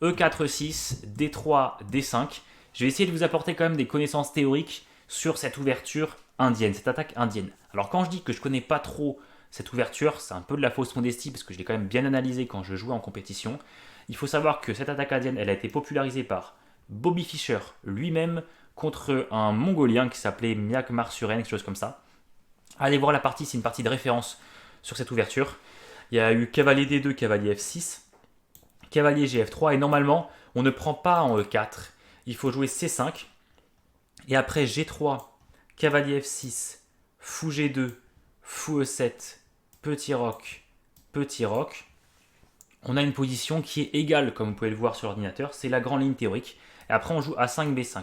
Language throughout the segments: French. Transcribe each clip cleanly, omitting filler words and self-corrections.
E4-6, D3, D5. Je vais essayer de vous apporter quand même des connaissances théoriques sur cette ouverture indienne, cette attaque indienne. Alors quand je dis que je connais pas trop cette ouverture, c'est un peu de la fausse modestie parce que je l'ai quand même bien analysé quand je jouais en compétition. Il faut savoir que cette attaque indienne, elle a été popularisée par Bobby Fischer lui-même contre un Mongolien qui s'appelait Myanmar Suren, quelque chose comme ça. Allez voir la partie, c'est une partie de référence sur cette ouverture. Il y a eu cavalier D2, cavalier F6, cavalier Gf3 et normalement on ne prend pas en E4. Il faut jouer C5 et après G3, cavalier F6, fou G2, fou E7, petit roc, petit roc. On a une position qui est égale comme vous pouvez le voir sur l'ordinateur, c'est la grande ligne théorique. Et après on joue A5, B5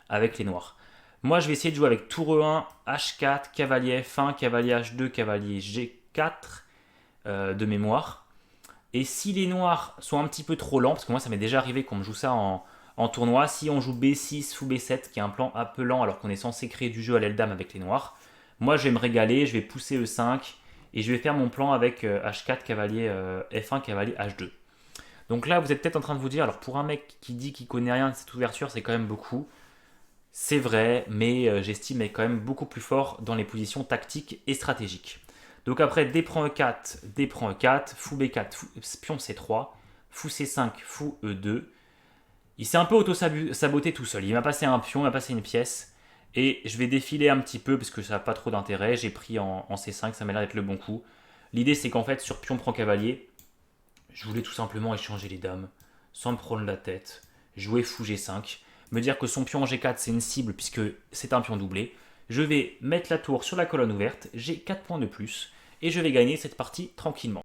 avec les noirs. Moi je vais essayer de jouer avec tour E1, H4, cavalier F1, cavalier H2, cavalier G4 de mémoire. Et si les noirs sont un petit peu trop lents, parce que moi ça m'est déjà arrivé qu'on me joue ça en tournoi, si on joue B6, fou B7, qui est un plan un peu lent alors qu'on est censé créer du jeu à l'aile dame avec les noirs, moi je vais me régaler, je vais pousser E5 et je vais faire mon plan avec H4, cavalier F1, cavalier H2. Donc là vous êtes peut-être en train de vous dire, alors pour un mec qui dit qu'il connaît rien de cette ouverture, c'est quand même beaucoup. C'est vrai, mais j'estime être quand même beaucoup plus fort dans les positions tactiques et stratégiques. Donc après, D prend E4, D prend E4, fou B4, pion C3, fou C5, fou E2. Il s'est un peu auto-saboté tout seul. Il m'a passé un pion, il m'a passé une pièce. Et je vais défiler un petit peu parce que ça n'a pas trop d'intérêt. J'ai pris en C5, ça m'a l'air d'être le bon coup. L'idée c'est qu'en fait, sur pion prend cavalier, je voulais tout simplement échanger les dames, sans me prendre la tête, jouer fou G5, me dire que son pion en G4 c'est une cible puisque c'est un pion doublé. Je vais mettre la tour sur la colonne ouverte, j'ai 4 points de plus, et je vais gagner cette partie tranquillement.